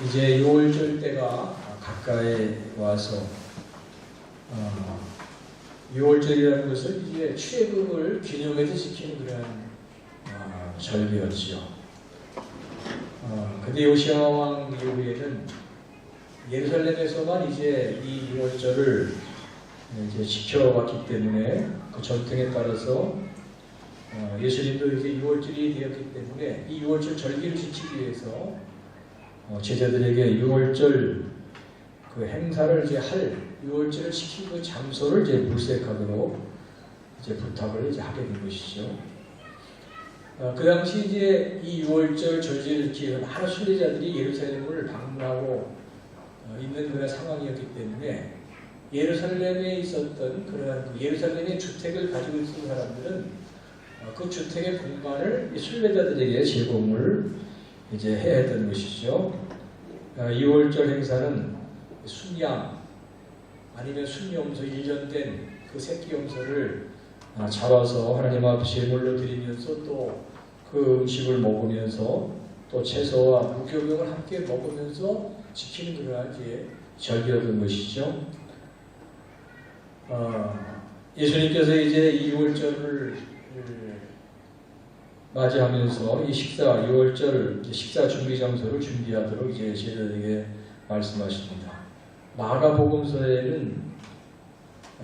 이제 6월절 때가 가까이 와서 6월절이라는 것은 이제 출애굽을 기념해서 지키는 그런 절기였지요. 근데 요시야 왕 이후에는 예루살렘에서만 이제 이 6월절을 이제 지켜왔기 때문에 그 전통에 따라서 예수님도 이제 6월절이 되었기 때문에 이 6월절 절기를 지키기 위해서 제자들에게 6월절 그 행사를 이제 할 6월절을 지키는 그 장소를 이제 물색하도록 이제 부탁을 이제 하게 된 것이죠. 그 당시 이제 이 6월절 절기를 지키기 위해서 많은 순례자들이 예루살렘을 방문하고 있는 그런 상황이었기 때문에 예루살렘에 있었던 그런 예루살렘의 주택을 가지고 있는 사람들은 그 주택의 공간을 순례자들에게 제공을 이제 해야 했던 것이죠. 6월절 행사는 순양 아니면 순염소 1년 된 그 새끼 염소를 잡아서 하나님 앞에 제물로 드리면서 또 그 음식을 먹으면서 또 채소와 무교병을 함께 먹으면서 지키는 그러한 이제 절기였던 것이죠. 예수님께서 이제 이 6월절을 맞이하면서 이 6월절 식사 준비 장소를 준비하도록 이제 제자들에게 말씀하십니다. 마가복음서에는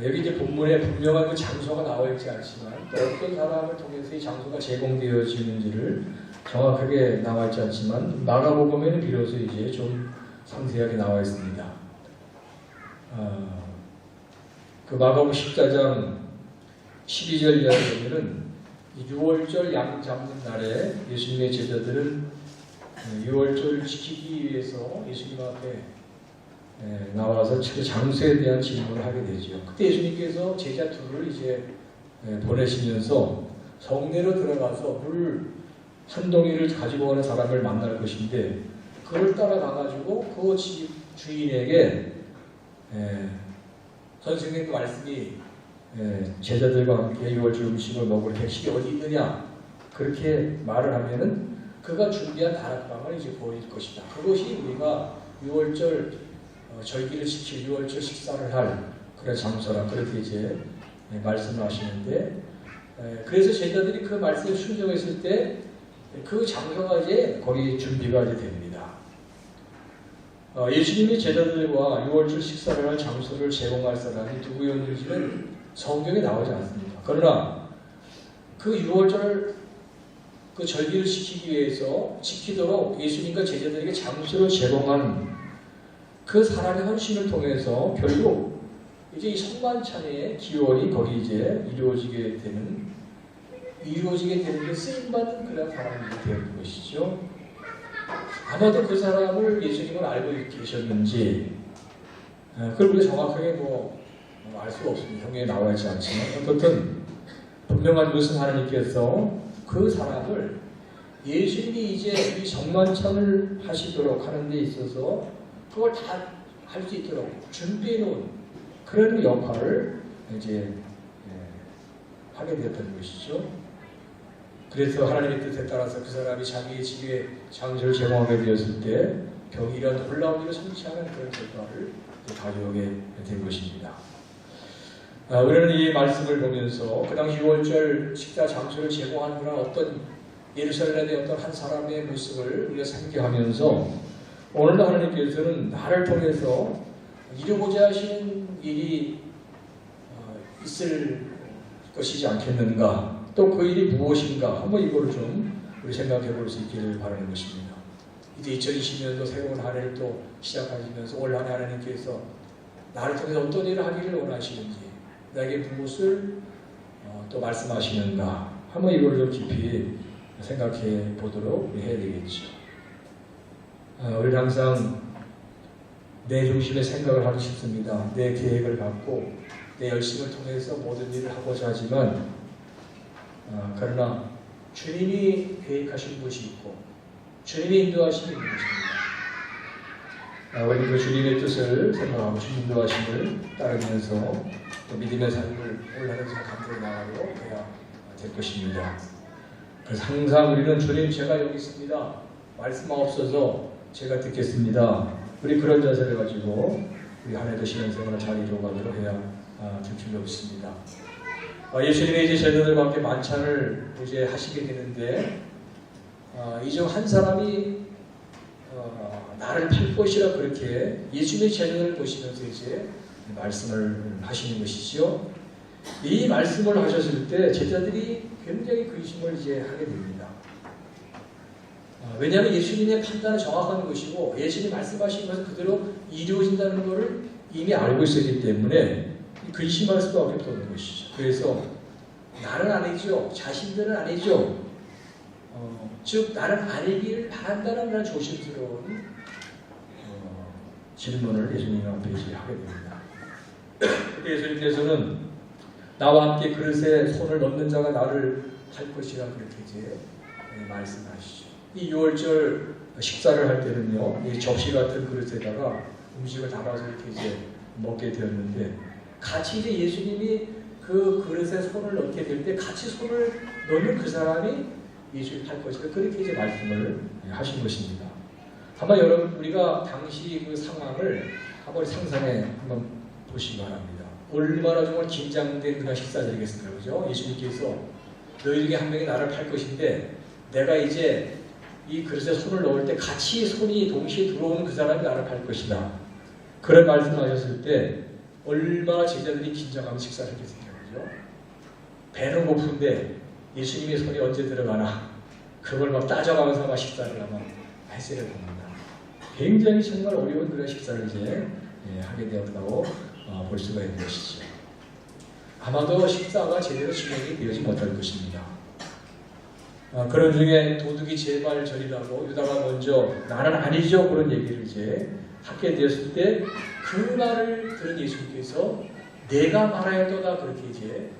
여기 이제 본문에 분명한 그 장소가 나와 있지 않지만 또 어떤 사람을 통해서 이 장소가 제공되어지는지를 정확하게 나와 있지 않지만 마가복음에는 비로소 이제 좀 상세하게 나와 있습니다. 그 마가복음 14장 12절 이하에 보면은 6월절 양 잡는 날에 예수님의 제자들은 6월절을 지키기 위해서 예수님 앞에 나와서 장소에 대한 질문을 하게 되죠. 그때 예수님께서 제자 둘을 이제 보내시면서 성내로 들어가서 물 한 동이를 가지고 가는 사람을 만날 것인데 그걸 따라가가지고 그 집 주인에게 선생님의 말씀이 제자들과 함께 6월절 음식을 먹을 백식이 어디 있느냐 그렇게 말을 하면은 그가 준비한 다락방을 이제 보일 것이다. 그것이 우리가 6월절 절기를 지킬 6월절 식사를 할 그런 장소라 그렇게 이제 말씀을 하시는데 그래서 제자들이 그 말씀에 순종했을 때 그 장소가 이제 거기 준비가 이제 됩니다. 예수님이 제자들과 6월절 식사를 할 장소를 제공할 사람이 누구였는지는 성경에 나오지 않습니다. 그러나 그 6월절 그 절기를 지키기 위해서 지키도록 예수님과 제자들에게 장소를 제공한 그 사람의 헌신을 통해서 결국 이제 이 성만찬의 기원이 거기 이제 이루어지게 되는 게 쓰임받는 그런 사람이 되는 것이죠. 아마도 그 사람을 예수님은 알고 계셨는지 그걸 우리가 정확하게 알 수가 없습니다. 성경에 나와 있지 않지만 어떻든 분명한 것은 하나님께서 그 사람을 예수님이 이제 이 성만찬을 하시도록 하는 데 있어서 그걸 다 할 수 있도록 준비해 놓은 그런 역할을 이제 하게 되었던 것이죠. 그래서 하나님의 뜻에 따라서 그 사람이 자기의 집에 장소를 제공하게 되었을 때 결국 이런 놀라운 일을 성취하는 그런 결과를 가져오게 된 것입니다. 우리는 이 말씀을 보면서 그 당시 6월절 식사 장소를 제공하는 그런 어떤 예루살렘의 어떤 한 사람의 모습을 우리가 상기하면서 오늘도 하나님께서는 나를 통해서 이루고자 하시는 일이 있을 것이지 않겠는가 또 그 일이 무엇인가 한번 이거를 좀 우리 생각해 볼 수 있기를 바라는 것입니다. 이제 2020년도 새로운 한 해를 또 시작하시면서 올 한 해 하나님께서 나를 통해서 어떤 일을 하기를 원하시는지 나에게 무엇을 또 말씀하시는가 한번 이걸 좀 깊이 생각해 보도록 해야 되겠죠. 우리는 항상 내 중심의 생각을 하고 싶습니다. 내 계획을 갖고 내 열심을 통해서 모든 일을 하고자 하지만 그러나 주님이 계획하신 것이 있고 주님이 인도하심이 있는 것입니다. 우리 그 주님의 뜻을 생각하고 주님 인도하심을 따르면서 또 믿음의 삶을 올라가서 감독해 나가도록 해야 될 것입니다. 그래서 항상 우리는 주님 제가 여기 있습니다. 말씀하옵소서 제가 듣겠습니다. 우리 그런 자세를 가지고 우리 한 해도 신앙생활을 잘 이루어가도록 해야 될 줄로 믿습니다. 예수님의 이제 제자들과 함께 만찬을 이제 하시게 되는데 이 중 한 사람이 나를 팔 것이라 그렇게 예수님의 제자들을 보시면서 이제 말씀을 하시는 것이죠. 이 말씀을 하셨을 때 제자들이 굉장히 근심을 이제 하게 됩니다. 왜냐하면 예수님의 판단은 정확한 것이고 예수님이 말씀하신 것은 그대로 이루어진다는 것을 이미 알고 있었기 때문에 근심할 수밖에 없는 것이죠. 그래서 나는 아니죠. 자신들은 아니죠. 즉 나는 아니기를 바란다는 그런 조심스러운 질문을 예수님 앞에 하게 됩니다. 그때 예수님께서는 나와 함께 그릇에 손을 넣는 자가 나를 할 것이라 그렇게 이제 말씀하시죠. 이 유월절 식사를 할 때는요, 이 접시 같은 그릇에다가 음식을 담아서 이렇게 이제 먹게 되었는데 같이 이제 예수님이 그 그릇에 손을 넣게 될 때 같이 손을 넣는 그 사람이 예수를 할 것이다. 그렇게 이제 말씀을 하신 것입니다. 한번 여러분 우리가 당시 그 상황을 한번 상상해 한번 보시기 바랍니다. 얼마나 정말 긴장된 그런 식사들이겠습니까, 그죠? 예수님께서 너희 중에 한 명이 나를 팔 것인데 내가 이제 이 그릇에 손을 넣을 때 같이 손이 동시에 들어오는 그 사람이 나를 팔 것이다. 그런 말씀하셨을 때 얼마나 제자들이 긴장하며 식사를 했겠습니까, 그죠? 배는 고픈데 예수님의 손이 언제 들어가나 그걸 막 따져가면서 막 식사를 아마 했어야 됩니다. 굉장히 정말 어려운 그런 식사를 이제 하게 되었다고 볼 수가 있는 것이죠. 아마도 식사가 제대로 진행이 되지 못할 것입니다. 그런 중에 도둑이 제발 저리라고 유다가 먼저 나는 아니죠 그런 얘기를 이제 하게 되었을 때 그 말을 들은 예수님께서 내가 말하였도다 그렇게 이제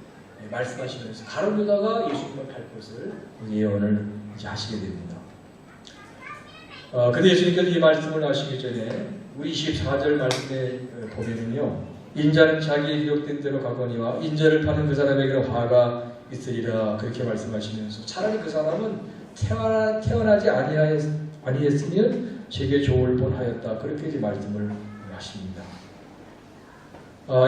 말씀하시면서 가룟 유다가 예수님을 팔 것을 예언을 이제 하시게 됩니다. 근데 예수님께서 이 말씀을 하시기 전에 우리 24절 말씀에 보면은요, 인자는 자기의 기록된 대로 가거니와 인자를 파는 그 사람에게는 화가 있으리라 그렇게 말씀하시면서 차라리 그 사람은 태어나지 아니했으면 제게 좋을 뻔하였다 그렇게 이제 말씀을 하십니다.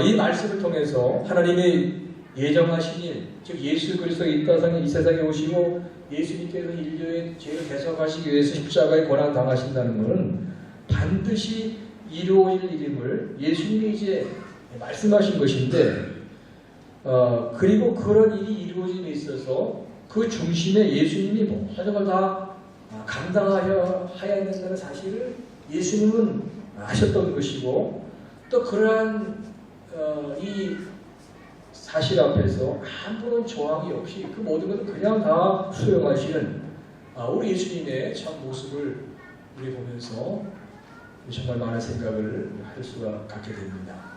이 말씀을 통해서 하나님이 예정하신 일, 즉 예수 그리스도의 이 세상에 오시고 예수님께서 인류의 죄를 대속하시기 위해서 십자가에 고난 당하신다는 것은 반드시 이루어질 일임을 예수님이 이제 말씀하신 것인데, 그리고 그런 일이 이루어짐에 있어서 그 중심에 예수님이 모든 걸 다 감당하여야 된다는 사실을 예수님은 아셨던 것이고, 또 그러한 이 사실 앞에서 아무런 저항이 없이 그 모든 것을 그냥 다 수용하시는 우리 예수님의 참 모습을 우리 보면서 정말 많은 생각을 할 수가 갖게 됩니다.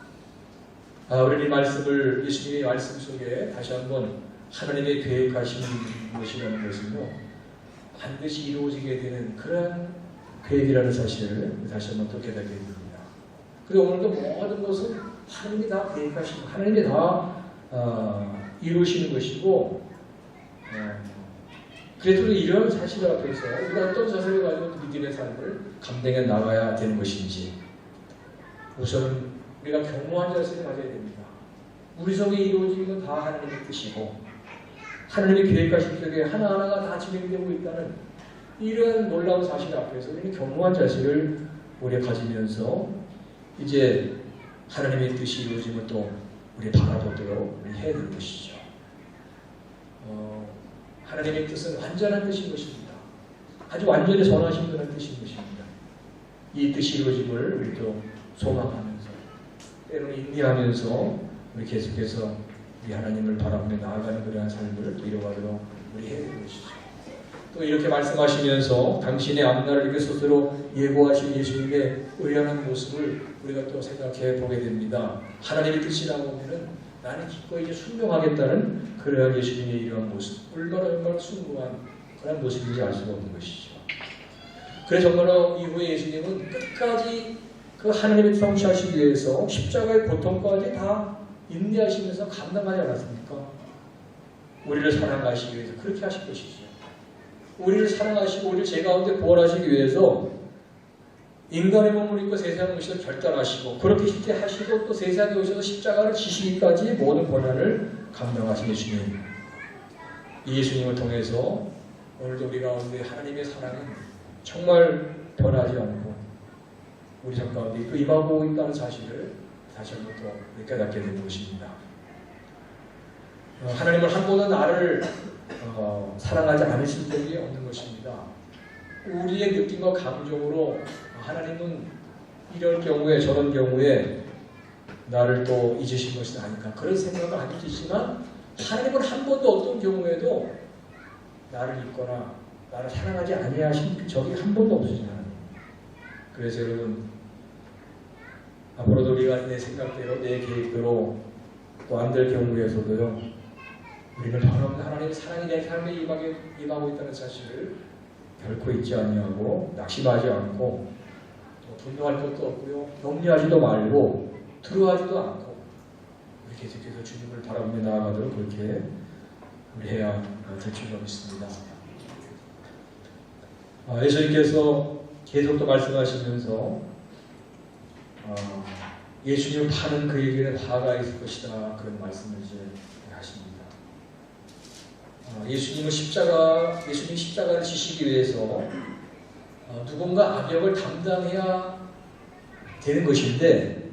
우리 이 말씀을 예수님의 말씀 속에 다시 한번 하나님의 계획하시는 것이라는 것은요, 반드시 이루어지게 되는 그런 계획이라는 사실을 다시 한번 또 깨닫게 됩니다. 그리고 오늘도 모든 것은 하나님이 다 계획하시고 하나님이 다 이루시는 것이고, 그래도 이런 사실 앞에서 우리가 어떤 자세를 가지고 믿음의 삶을 감당해 나가야 되는 것인지, 우선 우리가 겸허한 자세를 가져야 됩니다. 우리 속에 이루어지는 건 다 하나님의 뜻이고 하나님의 계획하신 쪽에 하나하나가 다 진행되고 있다는 이런 놀라운 사실 앞에서 우리는 겸허한 자세를 우리가 가지면서 이제 하나님의 뜻이 이루어지면 또 우리 바라보도록 해야 되는 것이죠. 하나님의 뜻은 완전한 뜻인 것입니다. 아주 완전히 선하신 그런 뜻인 것입니다. 이 뜻이 이루어짐을 우리도 소망하면서 때로는 인내하면서 우리 계속해서 우리 하나님을 바라보며 나아가는 그러한 삶을 이루어가도록 우리 해야 되는 것이죠. 또 이렇게 말씀하시면서 당신의 앞날을 이렇게 스스로 예고하신 예수님의 의연한 모습을 우리가 또 생각해 보게 됩니다. 하나님의 뜻이라고 하면은 나는 기꺼이 이제 순종하겠다는 그러한 예수님의 이러한 모습, 얼마나 숭고한 그런 모습인지 알 수가 없는 것이죠. 그래서 정말로 이후에 예수님은 끝까지 그 하나님의 성취하시기 위해서 십자가의 고통까지 다 인내하시면서 감당하지 않았습니까? 우리를 사랑하시기 위해서 그렇게 하실 것이죠. 우리를 사랑하시고 우리를 제 가운데 구원하시기 위해서 인간의 몸을 입고 세상에 오셔서 결단하시고 그렇게 쉽게 하시고 또 세상에 오셔서 십자가를 지시기까지 모든 고난을 감당하신 예수님. 이 예수님을 통해서 오늘도 우리 가운데 하나님의 사랑은 정말 변하지 않고 우리 삶 가운데 또 임하고 있다는 사실을 다시 한번 또 깨닫게 되는 것입니다. 하나님은 한 번도 나를 사랑하지 않으실 적이 없는 것입니다. 우리의 느낌과 감정으로 하나님은 이런 경우에 저런 경우에 나를 또 잊으신 것이 아닐까 그런 생각을 하기 있지만 하나님은 한 번도 어떤 경우에도 나를 잊거나 나를 사랑하지 아니하신 적이 한 번도 없으시잖아요. 그래서 여러분 앞으로도 우리가 내 생각대로 내 계획대로 또 안 될 경우에서도요 우리는 변함없는 하나님의 사랑이 내 삶에 임하고 있다는 사실을 결코 잊지 아니하고 낙심하지 않고 분노할 것도 없고요 염려하지도 말고 두려워하지도 않고 우리 계속해서 주님을 바라보며 나아가도록 그렇게 우리 해야 될 줄로 믿습니다. 예수님께서 계속 또 말씀하시면서 예수님을 파는 그에게는 화가 있을 것이다 그런 말씀을 이제 하십니다. 예수님 십자가를 지시기 위해서 누군가 악역을 담당해야 되는 것인데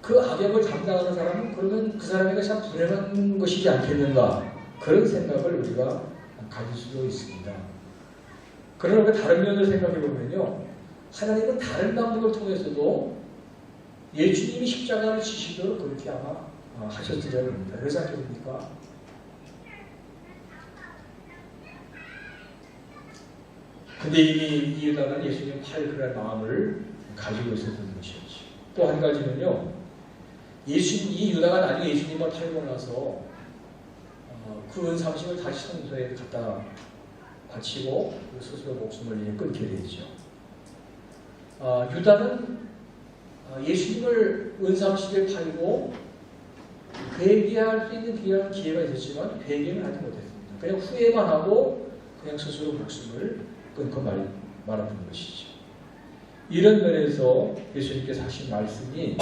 그 악역을 담당하는 사람은 그러면 그 사람에게 참 불행한 것이지 않겠는가 그런 생각을 우리가 가질 수도 있습니다. 그러나 다른 면을 생각해 보면요 하나님은 다른 방법을 통해서도 예수님이 십자가를 지시도록 그렇게 아마 하셨으리라고 합니다. 왜 생각해봅니까? 근데 이미 이 유다는 예수님 팔 그런 마음을 가지고 있었던 것이었죠. 또 한 가지는요, 이 유다가 나중에 예수님을 팔고 나서 그 은삼십을 다시 성소에 갖다 바치고 스스로 목숨을 끊게 되죠. 유다는 예수님을 은삼십에 팔고 회개할 수 있는 귀한 기회가 있었지만 회개는 하지 못했습니다. 그냥 후회만 하고 그냥 스스로 목숨을 끊고 말았던 것이죠. 이런 면에서 예수님께서 하신 말씀이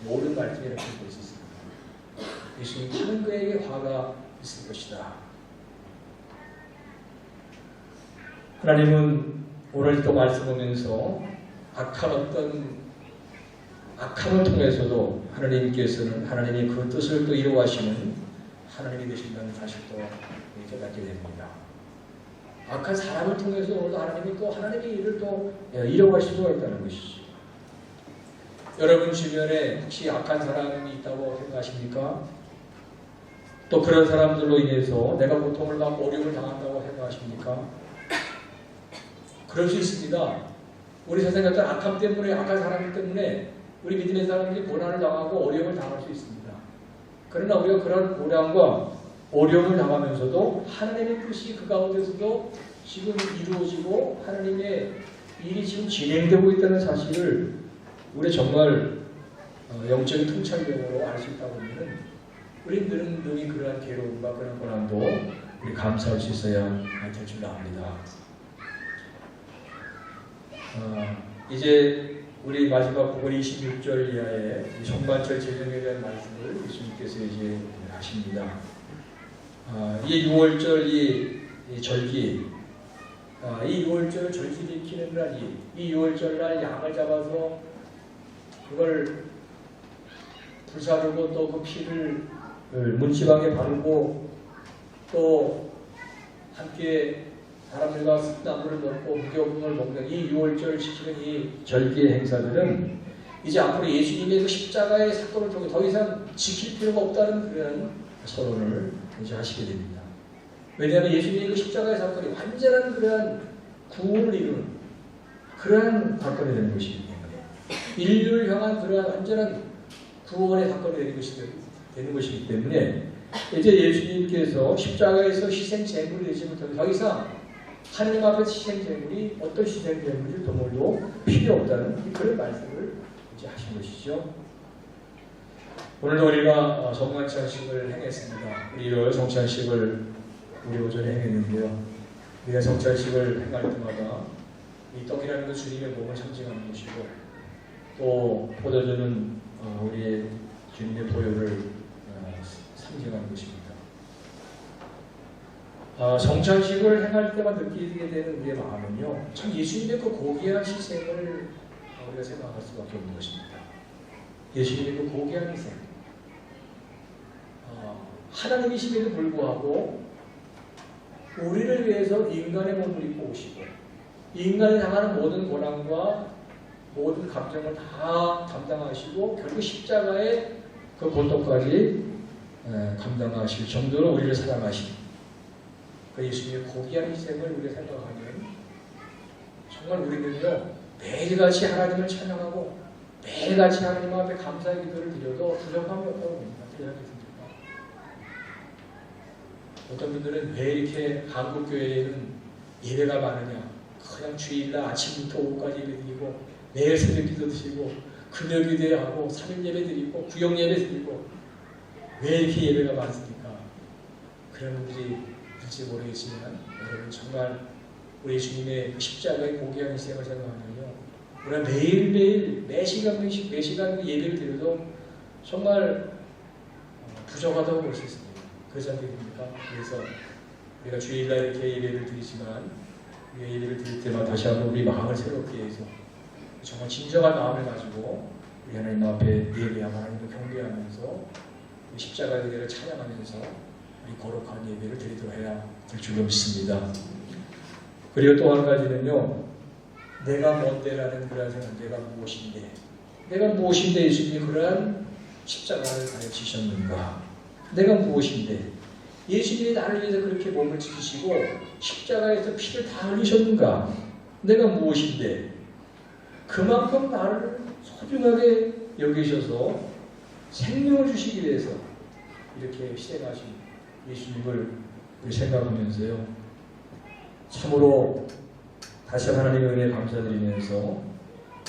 모든 말씀이라고 볼 수 있습니다. 예수님 파는 그에게 화가 있을 것이다. 하나님은 오늘 또 말씀하면서 악함을 통해서도 하나님께서는 하나님이 그 뜻을 또 이루어가시는 하나님이 되신다는 사실 또 깨닫게 됩니다. 악한 사람을 통해서 오늘도 하나님이 또 하나님의 일을 또 이루어가실 수가 있다는 것이죠. 여러분 주변에 혹시 악한 사람이 있다고 생각하십니까? 또 그런 사람들로 인해서 내가 고통을 받고 어려움을 당한다고 생각하십니까? 그럴 수 있습니다. 우리 세상에 어떤 악함 때문에 악한 사람 때문에 우리 믿음의 사람들이 고난을 당하고 어려움을 당할 수 있습니다. 그러나 우리가 그런 고난과 어려움을 당하면서도 하나님의 뜻이 그 가운데서도 지금 이루어지고 하나님의 일이 지금 진행되고 있다는 사실을 우리 정말 영적인 통찰력으로 알 수 있다고 하면 우리들은 능히 그러한 괴로움과 그런 고난도 우리 감사할 수 있어야 될 줄 압니다. 이제 우리 마지막 부분 26절 이하의 정반절 재정에 대한 말씀을 예수님께서 이제 하십니다. 이 6월절 이 절기, 이 6월절 절기를 지키는 날이 이 6월절 날 양을 잡아서 그걸 불사르고 또 그 피를 문지방에 바르고 또 함께 사람들과 습나물을 먹고 무교분을 먹는 이 6월절 지키는 이 절기의 행사들은 이제 앞으로 예수님의 그 십자가의 사건을 통해 더 이상 지킬 필요가 없다는 그런 선언을 이제 하시게 됩니다. 왜냐하면 예수님의 그 십자가의 사건이 완전한 그러한 구원을 이루는 그러한 사건이 되는 것이기 때문에 인류를 향한 그러한 완전한 구원의 사건이 되는 것이기 때문에 이제 예수님께서 십자가에서 희생 제물이 되지 못하면 더 이상 하나님 앞에 희생 제물이 어떤 희생 제물이 도무도 필요 없다는 그런 말씀을 이제 하신 것이죠. 오늘도 우리가 성찬식을 행했습니다. 우리 1월 성찬식을 우리 오전에 행했는데요. 우리가 성찬식을 행할 때마다 이 떡이라는 건 주님의 몸을 상징하는 것이고 또 포도주는 우리 주님의 보혈을 상징하는 것입니다. 성찬식을 행할 때만 느끼게 되는 우리의 마음은요, 참 예수님의 그 고귀한 희생을 우리가 생각할 수밖에 없는 것입니다. 예수님의 그 고귀한 희생, 하나님이심에도 불구하고 우리를 위해서 인간의 몸을 입고 오시고 인간이 당하는 모든 고난과 모든 감정을 다 감당하시고 결국 십자가의 그 고통까지 감당하실 정도로 우리를 사랑하신 그 예수님의 고귀한 희생을 우리가 생각하면 정말 우리는요 매일같이 하나님을 찬양하고 매일같이 하나님 앞에 감사의 기도를 드려도 부족함이 없다고 봅니다. 그렇겠습니까? 어떤 분들은 왜 이렇게 한국교회에는 예배가 많으냐, 그냥 주일날 아침부터 오후까지 예배 드리고 매일 새벽 기도 드리고 금요 기도하고 3일 예배 드리고 구역 예배 드리고 왜 이렇게 예배가 많습니까? 그런 분들이 있을지 모르겠지만 여러분 정말 우리 주님의 십자가의 고귀한 희생을 생각하면요 우리가 매일매일 매시간 예배를 드려도 정말 부족하다고 볼 수 있습니다. 그렇지 않겠습니까? 그래서 우리가 주일날 이렇게 예배를 드리지만 우리가 예배를 드릴 때마다 다시 한번 우리 마음을 새롭게 해서 정말 진정한 마음을 가지고 우리 하나님 앞에 예배하고 하나님을 경배하면서 십자가의 은혜를 찬양하면서 우리 거룩한 예배를 드리도록 해야 될 줄로 믿습니다. 그리고 또 한 가지는요, 내가 뭔데라는 그런 생각, 내가 무엇인데 예수님이 그러한 십자가를 가려 지셨는가? 내가 무엇인데 예수님이 나를 위해서 그렇게 몸을 지키시고 십자가에서 피를 다 흘리셨는가? 내가 무엇인데 그만큼 나를 소중하게 여기셔서 생명을 주시기 위해서 이렇게 희생하신 예수님을 우리 생각하면서요 참으로 다시 하나님의 은혜에 감사드리면서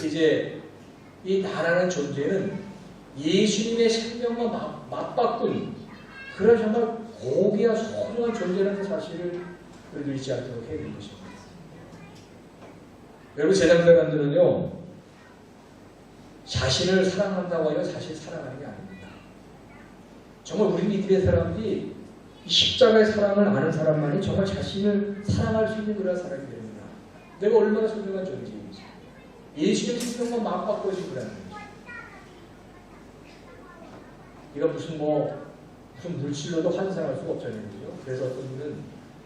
이제 이 나라는 존재는 예수님의 생명과 맞바꾼 그런 정말 고귀한 소중한 존재라는 사실을 우리도 잊지 않도록 해야 되는 것입니다. 여러분 제장사관들은요 자신을 사랑한다고 하여 사실 사랑하는 게 아닙니다. 정말 우리 이들의 사람들이 이 십자가의 사랑을 아는 사람만이 정말 자신을 사랑할 수 있는 그런 사람이 됩니다. 내가 얼마나 소중한 존재인지 예수님의 생명과 맞바꿔주신 거라는 거죠. 이거 무슨 물질로도 환산할 수가 없잖아요. 그죠? 그래서 어떤 분은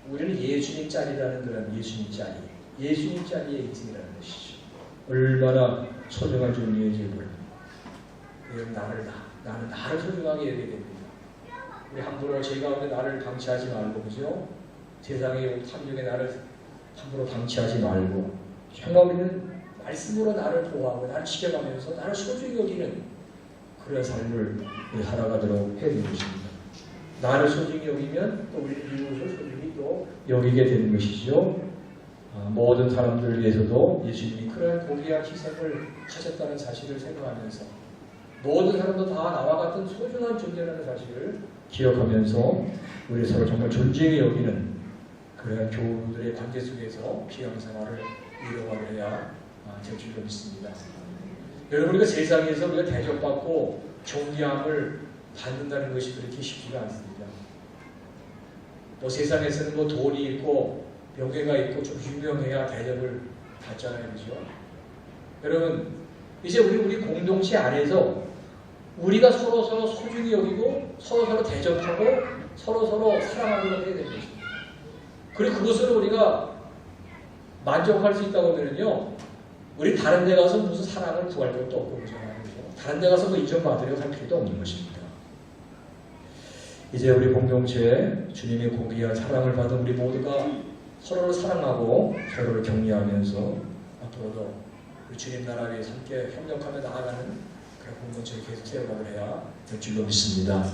우리는 예수님 짤이라는 그런 예수님 짤이의 인생이라는 것이죠. 얼마나 소중한 존재인지 모릅니다. 나는 나를 소중하게 여겨야 됩니다. 우리 함부로 제 가운데 나를 방치하지 말고, 그죠? 세상의 탐욕에 나를 함부로 방치하지 말고, 정말 우리는 말씀으로 나를 보호하고, 나를 지켜가면서 나를 소중히 여기는 그런 삶을 살아가도록 해야 되는 것입니다. 나를 소중히 여기면 또 우리는 이웃을 소중히 또 여기게 되는 것이죠. 모든 사람들을 위해서도 예수님이 그런 고귀한 희생을 하셨다는 사실을 생각하면서 모든 사람도 다 나와 같은 소중한 존재라는 사실을 기억하면서 우리 서로 정말 존중히 여기는 그런 교우들의 관계 속에서 신앙생활을 이루어가야 될 줄로 믿습니다. 여러분 우리가 세상에서 우리가 대접받고 존귀함을 받는다는 것이 그렇게 쉽지가 않습니다. 세상에서는 돈이 있고 명예가 있고 좀 유명해야 대접을 받잖아요, 그죠? 여러분 이제 우리 공동체 안에서 우리가 서로 소중히 여기고 서로 대접하고 서로 사랑하고 해야 되는 것입니다. 그리고 그것으로 우리가 만족할 수 있다고 하면요, 우리 다른 데 가서 무슨 사랑을 구할 것도 없고 그러잖아요. 다른 데 가서 인정받으려고 할 필요도 없는 것입니다. 이제 우리 공동체에 주님의 고귀한 사랑을 받은 우리 모두가 서로를 사랑하고 서로를 격려하면서 앞으로도 우리 주님 나라 위에서 함께 협력하며 나아가는 그런 공동체를 계속 세워가야 될 줄로 믿습니다.